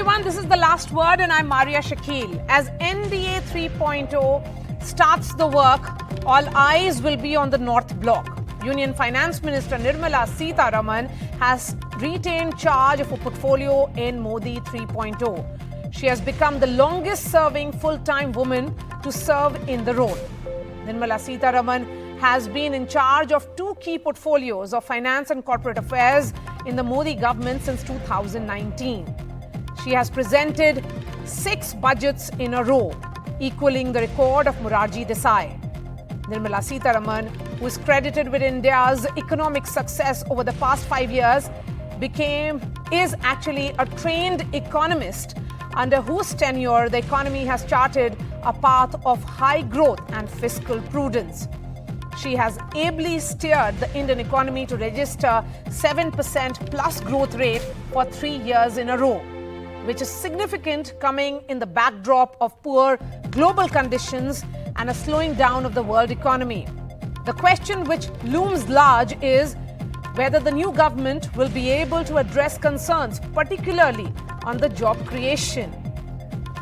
everyone, this is The Last Word and I'm Maria Shakil. As NDA 3.0 starts the work, all eyes will be on the North Block. Union Finance Minister Nirmala Sitharaman has retained charge of a portfolio in Modi 3.0. She has become the longest serving full-time woman to serve in the role. Nirmala Sitharaman has been in charge of two key portfolios of finance and corporate affairs in the Modi government since 2019. She has presented 6 budgets in a row, equaling the record of Morarji Desai. Nirmala Sitharaman, who is credited with India's economic success over the past 5 years, is actually a trained economist under whose tenure the economy has charted a path of high growth and fiscal prudence. She has ably steered the Indian economy to register 7% plus growth rate for 3 years in a row, which is significant coming in the backdrop of poor global conditions and a slowing down of the world economy. The question which looms large is whether the new government will be able to address concerns, particularly on the job creation.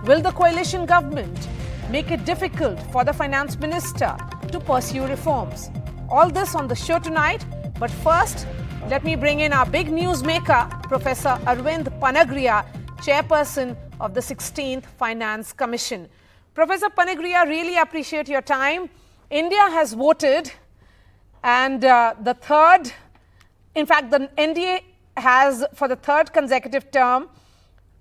Will the coalition government make it difficult for the finance minister to pursue reforms? All this on the show tonight, but first, let me bring in our big newsmaker, Professor Arvind Panagariya, chairperson of the 16th Finance Commission. Professor Panagariya, really appreciate your time. India has voted, and the NDA has, for the third consecutive term,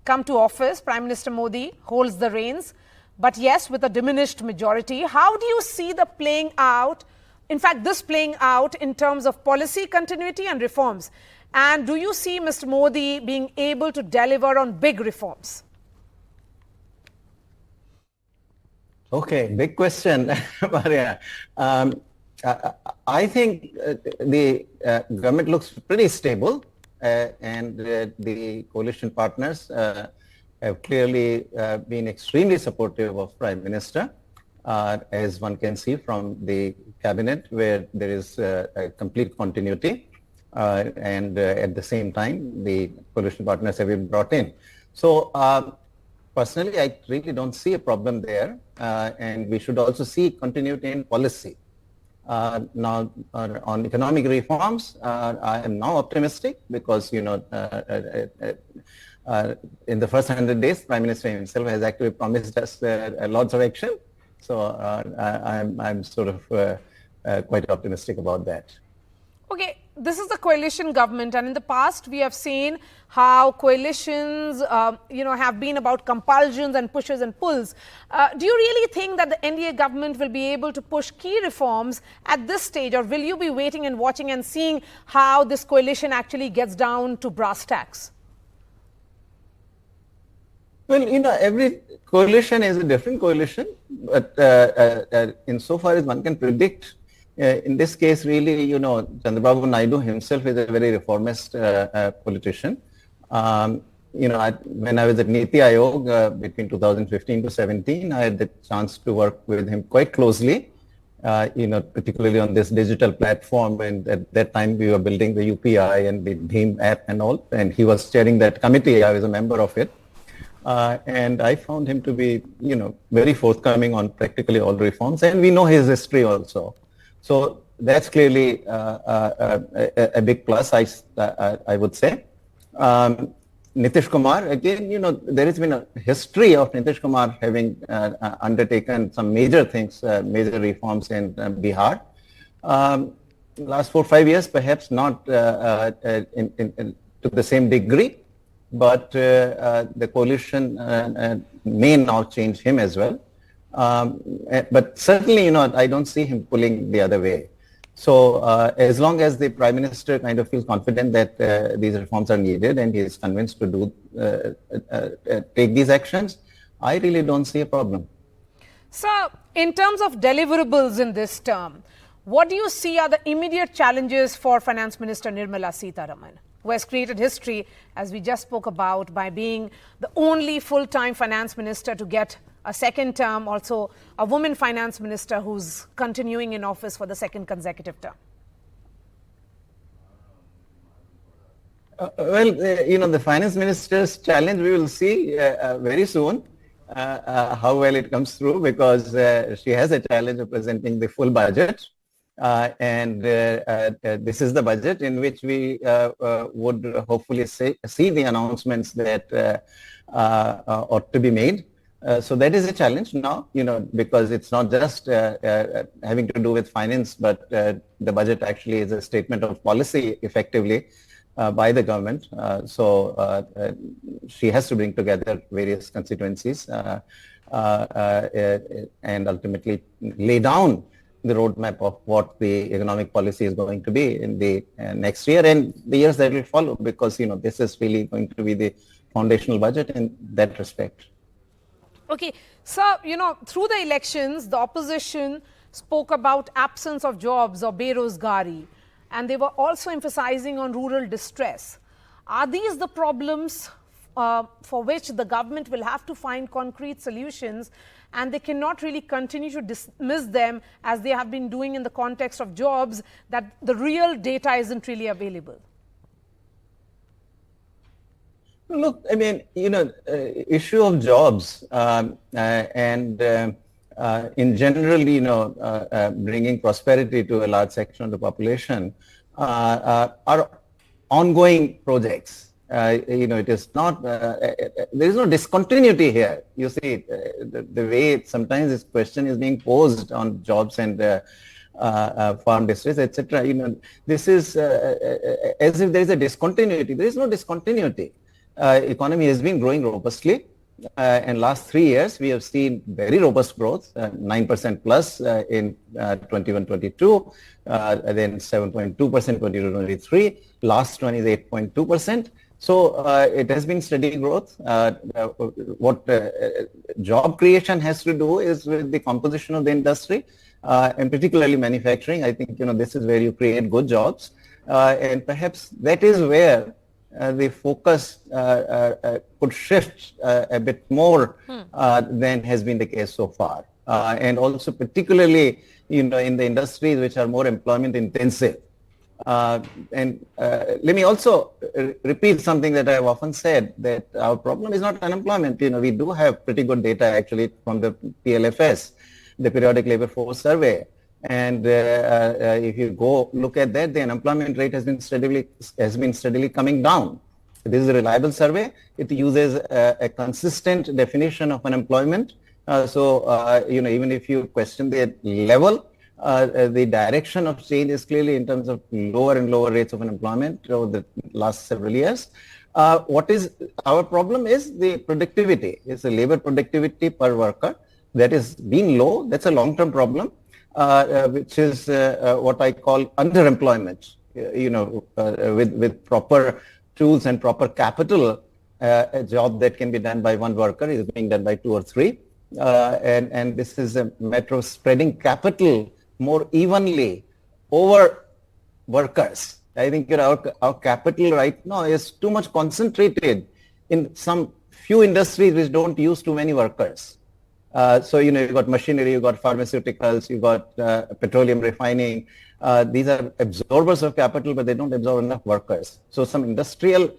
come to office. Prime Minister Modi holds the reins, but yes, with a diminished majority. How do you see the playing out, this playing out in terms of policy continuity and reforms? And do you see Mr. Modi being able to deliver on big reforms? Okay, big question, Maria. I think the government looks pretty stable, and the coalition partners have clearly been extremely supportive of Prime Minister, as one can see from the cabinet, where there is a complete continuity. And at the same time, the coalition partners have been brought in. So personally, I really don't see a problem there, and we should also see continuity in policy. Now, on economic reforms, I am now optimistic because, in the first 100 days, Prime Minister himself has actually promised us lots of action. So I'm sort of quite optimistic about that. Okay, this is the coalition government, and in the past we have seen how coalitions, have been about compulsions and pushes and pulls. Do you really think that the NDA government will be able to push key reforms at this stage, or will you be waiting and watching and seeing how this coalition actually gets down to brass tacks? Well, every coalition is a different coalition, but insofar as one can predict, in this case, really, Chandrababu Naidu himself is a very reformist politician. When I was at Niti Aayog between 2015 to 17, I had the chance to work with him quite closely, particularly on this digital platform. And at that time, we were building the UPI and the Bheem app and all. And he was chairing that committee. I was a member of it. And I found him to be, very forthcoming on practically all reforms. And we know his history also. So that's clearly a big plus, I would say. Nitish Kumar, again, there has been a history of Nitish Kumar having undertaken some major things, major reforms in Bihar. Last 4 or 5 years, perhaps not to the same degree, but the coalition may now change him as well. But certainly, I don't see him pulling the other way. So as long as the Prime Minister kind of feels confident that these reforms are needed and he is convinced to take these actions, I really don't see a problem. So, in terms of deliverables in this term, what do you see are the immediate challenges for Finance Minister Nirmala Sitharaman, who has created history, as we just spoke about, by being the only full-time finance minister to get a second term, also a woman finance minister who's continuing in office for the second consecutive term? The finance minister's challenge, we will see very soon how well it comes through, because she has a challenge of presenting the full budget. This is the budget in which we would hopefully see the announcements that ought to be made. So that is a challenge now, because it's not just having to do with finance, but the budget actually is a statement of policy effectively by the government. She has to bring together various constituencies and ultimately lay down the roadmap of what the economic policy is going to be in the next year and the years that will follow, because, this is really going to be the foundational budget in that respect. Okay, so, through the elections, the opposition spoke about absence of jobs or berozgari, and they were also emphasizing on rural distress. Are these the problems for which the government will have to find concrete solutions, and they cannot really continue to dismiss them as they have been doing in the context of jobs, that the real data isn't really available? Look, issue of jobs and in general, bringing prosperity to a large section of the population are ongoing projects. It is not, there is no discontinuity here. You see, the way sometimes this question is being posed on jobs and farm distress, etc. This is as if there is a discontinuity. There is no discontinuity. Economy has been growing robustly. In last 3 years, we have seen very robust growth, 9% plus in 21-22, then 7.2% 22-23. Last one is 8.2%. So it has been steady growth. What job creation has to do is with the composition of the industry, and particularly manufacturing. I think this is where you create good jobs, and perhaps that is where the focus could shift a bit more than has been the case so far, and also particularly in the industries which are more employment intensive. Let me also repeat something that I have often said, that our problem is not unemployment. We do have pretty good data actually from the PLFS, the Periodic Labor Force Survey. And if you go look at that, the unemployment rate has been steadily coming down. This is a reliable survey. It uses a consistent definition of unemployment. Even if you question the level, the direction of change is clearly in terms of lower and lower rates of unemployment over the last several years. What is our problem is the productivity. It's the labor productivity per worker that is being low. That's a long-term problem. Which is what I call underemployment. With proper tools and proper capital, a job that can be done by one worker is being done by 2 or 3. And this is a matter of spreading capital more evenly over workers. I think our capital right now is too much concentrated in some few industries which don't use too many workers. You've got machinery, you've got pharmaceuticals, you've got petroleum refining. These are absorbers of capital, but they don't absorb enough workers. So some industrial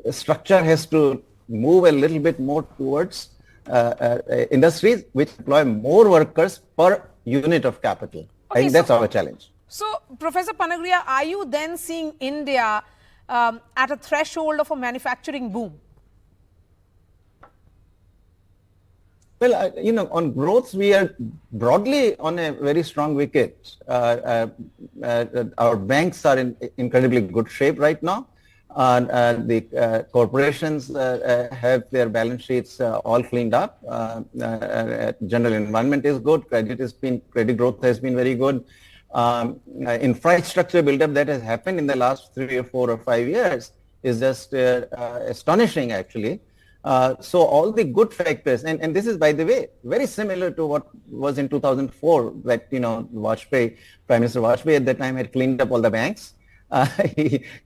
structure has to move a little bit more towards industries which employ more workers per unit of capital. Okay, I think that's our challenge. So, Professor Panagariya, are you then seeing India at a threshold of a manufacturing boom? Well, on growth, we are broadly on a very strong wicket. Our banks are in incredibly good shape right now. The corporations have their balance sheets all cleaned up. General environment is good. Credit growth has been very good. Infrastructure buildup that has happened in the last 3 or 4 or 5 years is just astonishing, actually. So all the good factors, and this is, by the way, very similar to what was in 2004, that, Prime Minister Vajpayee at that time had cleaned up all the banks.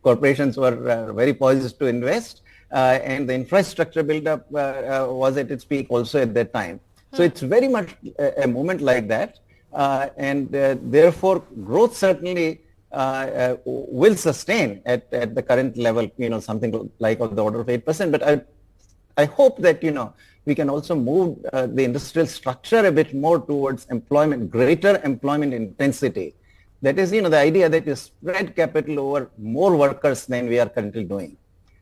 Corporations were very poised to invest, and the infrastructure buildup was at its peak also at that time. So it's very much a moment like that. Therefore, growth certainly will sustain at the current level, something like of the order of 8%. But I hope that, we can also move the industrial structure a bit more towards employment, greater employment intensity. That is, the idea that you spread capital over more workers than we are currently doing.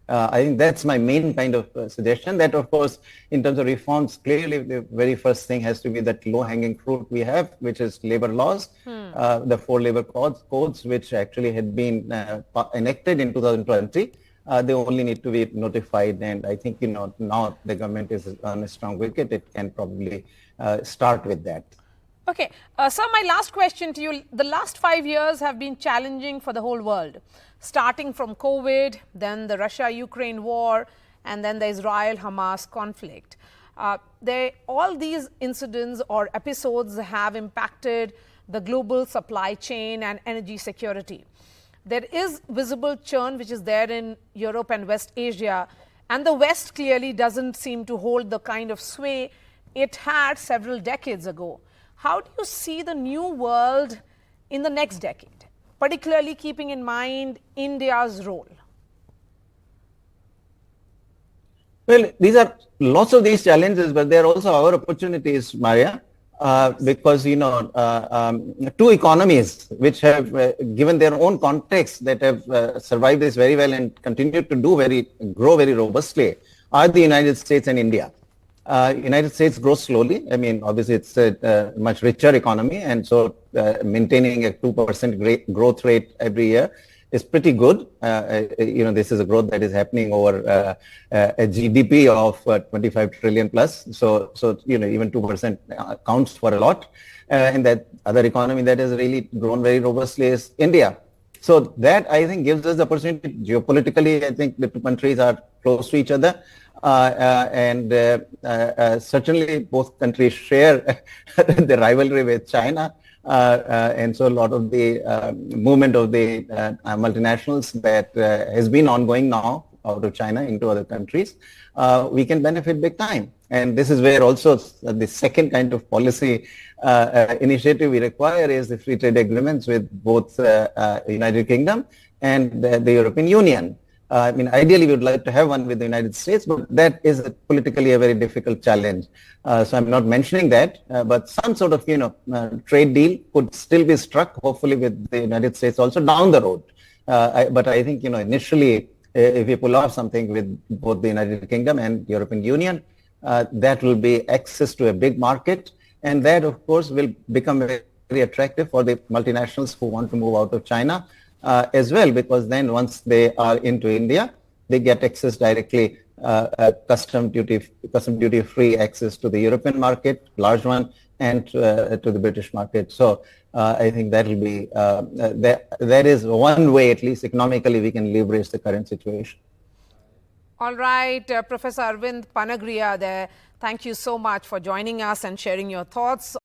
I think that's my main kind of suggestion. That, of course, in terms of reforms, clearly the very first thing has to be that low-hanging fruit we have, which is labor laws, the 4 labor codes, which actually had been enacted in 2020. They only need to be notified, and I think, now the government is on a strong wicket. It can probably start with that. Okay, sir, my last question to you. The last 5 years have been challenging for the whole world, starting from COVID, then the Russia-Ukraine war, and then the Israel-Hamas conflict. All these incidents or episodes have impacted the global supply chain and energy security. There is visible churn which is there in Europe and West Asia, and the West clearly doesn't seem to hold the kind of sway it had several decades ago. How do you see the new world in the next decade, particularly keeping in mind India's role? Well, these are lots of these challenges, but they are also our opportunities, Maria, because, two economies which have given their own context, that have survived this very well and continue to grow very robustly, are the United States and India. United States grows slowly. I mean, obviously, it's a much richer economy, and so maintaining a 2% growth rate every year is pretty good. This is a growth that is happening over a GDP of 25 trillion plus. So even 2% counts for a lot. And that other economy that has really grown very robustly is India. So that, I think, gives us the opportunity. Geopolitically, I think the two countries are close to each other. Certainly both countries share the rivalry with China. And so a lot of the movement of the multinationals that has been ongoing now out of China into other countries, we can benefit big time. And this is where also the second kind of policy initiative we require is the free trade agreements with both United Kingdom and the European Union. I mean, ideally, we would like to have one with the United States, but that is politically a very difficult challenge. So I'm not mentioning that, but some sort of, trade deal could still be struck, hopefully with the United States also down the road. But I think, initially, if we pull off something with both the United Kingdom and European Union, that will be access to a big market. And that, of course, will become very attractive for the multinationals who want to move out of China. As well, because then once they are into India, they get access directly, custom duty free access to the European market, large one, and to the British market. So I think that will be, that is one way, at least economically, we can leverage the current situation. All right, Professor Arvind Panagariya there. Thank you so much for joining us and sharing your thoughts